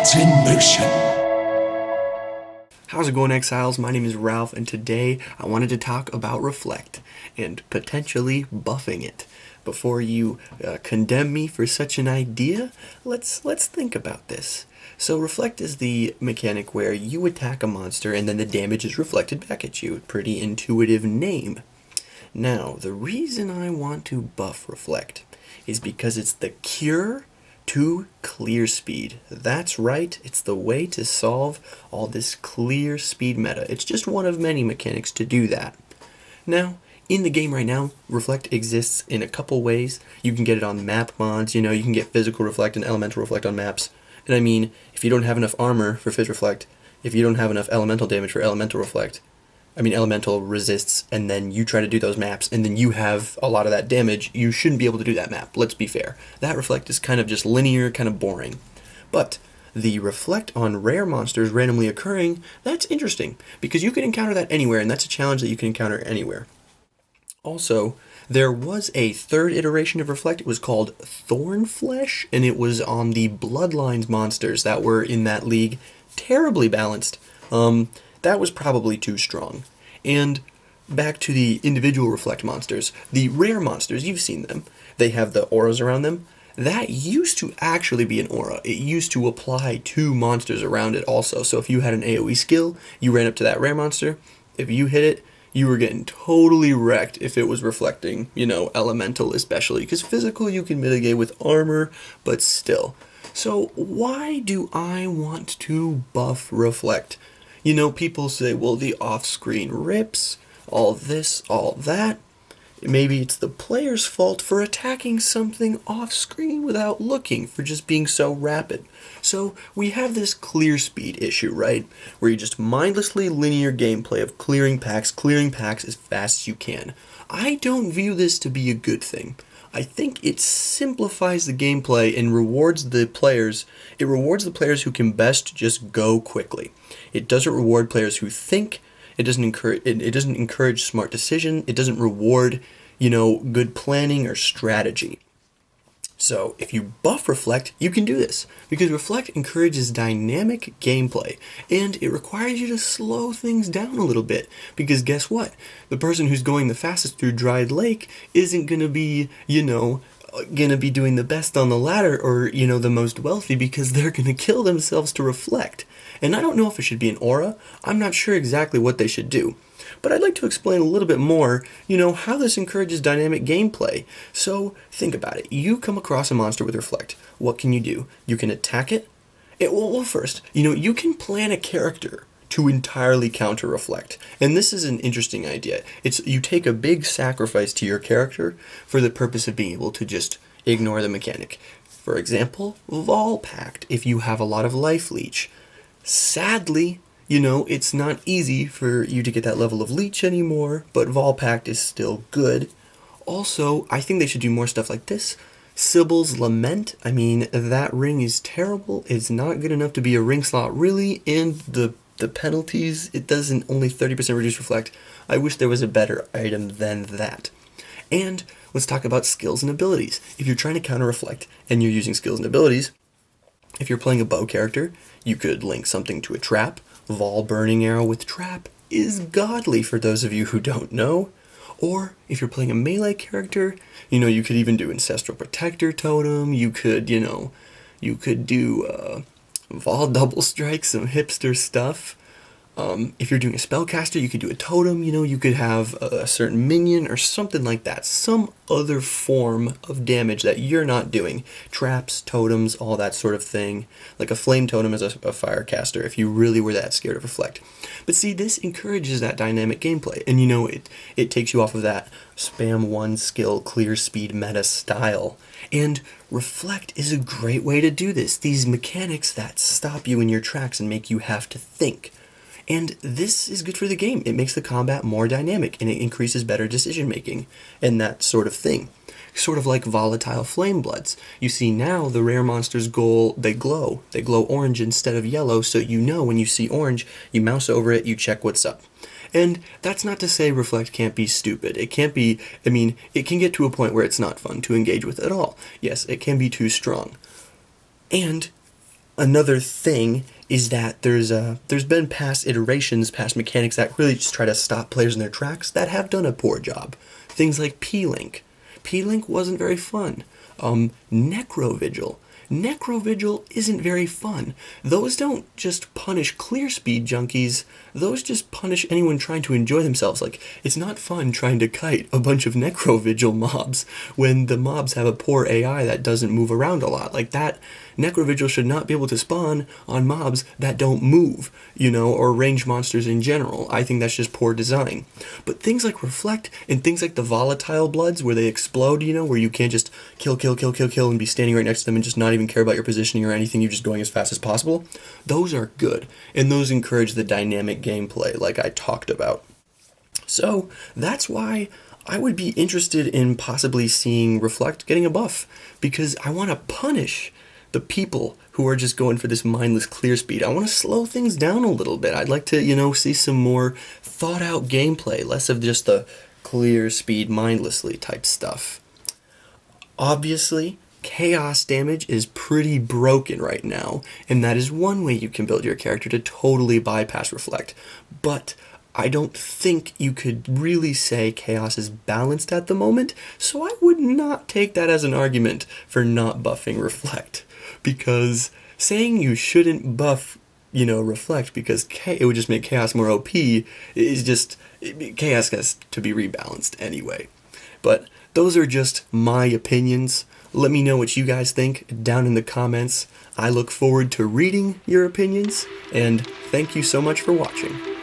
It's in motion. How's it going, Exiles? My name is Ralph, and today I wanted to talk about Reflect and potentially buffing it. Before you condemn me for such an idea, let's think about this. So Reflect is the mechanic where you attack a monster and then the damage is reflected back at you. Pretty intuitive name. Now, the reason I want to buff Reflect is because it's the cure to clear speed. That's right, it's the way to solve all this clear speed meta. It's just one of many mechanics to do that. Now, in the game right now, Reflect exists in a couple ways. You can get it on map mods, you can get physical Reflect and elemental Reflect on maps. And I mean, if you don't have enough armor for Phys Reflect, if you don't have enough elemental damage for elemental Reflect, elemental resists, and then you try to do those maps, and then you have a lot of that damage, you shouldn't be able to do that map, let's be fair. That Reflect is kind of just linear, kind of boring. But the Reflect on rare monsters randomly occurring, that's interesting, because you can encounter that anywhere, and that's a challenge that you can encounter anywhere. Also, there was a third iteration of Reflect. It was called Thorn Flesh, and it was on the Bloodlines monsters that were in that league. Terribly balanced. That was probably too strong. And back to the individual Reflect monsters. The rare monsters, you've seen them. They have the auras around them. That used to actually be an aura. It used to apply to monsters around it also. So if you had an AoE skill, you ran up to that rare monster. If you hit it, you were getting totally wrecked if it was reflecting, elemental especially. Because physical you can mitigate with armor, but still. So why do I want to buff Reflect? People say, well, the off-screen rips, all this, all that. Maybe it's the player's fault for attacking something off-screen without looking, for just being so rapid. So we have this clear speed issue, right? Where you just mindlessly linear gameplay of clearing packs as fast as you can. I don't view this to be a good thing. I think it simplifies the gameplay and rewards the players. It rewards the players who can best just go quickly. It doesn't reward players who think. It doesn't encourage smart decision. It doesn't reward, good planning or strategy. So if you buff Reflect, you can do this, because Reflect encourages dynamic gameplay, and it requires you to slow things down a little bit, because guess what? The person who's going the fastest through Dried Lake isn't going to be, doing the best on the ladder or, the most wealthy, because they're going to kill themselves to Reflect. And I don't know if it should be an aura. I'm not sure exactly what they should do. But I'd like to explain a little bit more, how this encourages dynamic gameplay. So think about it. You come across a monster with Reflect. What can you do? You can attack it. Well, first, you can plan a character to entirely counter Reflect. And this is an interesting idea. You take a big sacrifice to your character for the purpose of being able to just ignore the mechanic. For example, Vol Pact, if you have a lot of life leech. Sadly, it's not easy for you to get that level of leech anymore, but Vol Pact is still good. Also, I think they should do more stuff like this. Sibyl's Lament, that ring is terrible. It's not good enough to be a ring slot, really, and the penalties, it doesn't only 30% reduce Reflect. I wish there was a better item than that. And let's talk about skills and abilities. If you're trying to counter Reflect and you're using skills and abilities, if you're playing a bow character, you could link something to a trap. Vol Burning Arrow with trap is godly for those of you who don't know. Or if you're playing a melee character, you could even do Ancestral Protector Totem. You could do Vol Double Strike, some hipster stuff. If you're doing a spellcaster, you could do a totem, you could have a certain minion or something like that. Some other form of damage that you're not doing. Traps, totems, all that sort of thing. Like a flame totem as a firecaster, if you really were that scared of Reflect. But see, this encourages that dynamic gameplay. And it takes you off of that spam one skill, clear speed meta style. And Reflect is a great way to do this. These mechanics that stop you in your tracks and make you have to think. And this is good for the game. It makes the combat more dynamic, and it increases better decision making, and that sort of thing. Sort of like volatile flame bloods. You see now the rare monsters they glow. They glow orange instead of yellow, so when you see orange, you mouse over it, you check what's up. And that's not to say Reflect can't be stupid. It can't be, it can get to a point where it's not fun to engage with at all. Yes, it can be too strong. And Another thing is that there's been past iterations, past mechanics that really just try to stop players in their tracks that have done a poor job. Things like P-Link. P-Link wasn't very fun. Necrovigil. Necrovigil isn't very fun. Those don't just punish clear speed junkies, those just punish anyone trying to enjoy themselves. Like, it's not fun trying to kite a bunch of Necrovigil mobs when the mobs have a poor AI that doesn't move around a lot. Like, that Necrovigil should not be able to spawn on mobs that don't move, or range monsters in general. I think that's just poor design. But things like Reflect and things like the volatile bloods where they explode, where you can't just kill and be standing right next to them and just not even care about your positioning or anything, you're just going as fast as possible, those are good. And those encourage the dynamic gameplay like I talked about. So that's why I would be interested in possibly seeing Reflect getting a buff, because I want to punish the people who are just going for this mindless clear speed. I want to slow things down a little bit. I'd like to, see some more thought out gameplay, less of just the clear speed mindlessly type stuff. Obviously, chaos damage is pretty broken right now, and that is one way you can build your character to totally bypass Reflect. But I don't think you could really say chaos is balanced at the moment, so I would not take that as an argument for not buffing Reflect. Because saying you shouldn't buff, Reflect because it would just make chaos more OP is just, chaos has to be rebalanced anyway. But those are just my opinions. Let me know what you guys think down in the comments. I look forward to reading your opinions, and thank you so much for watching.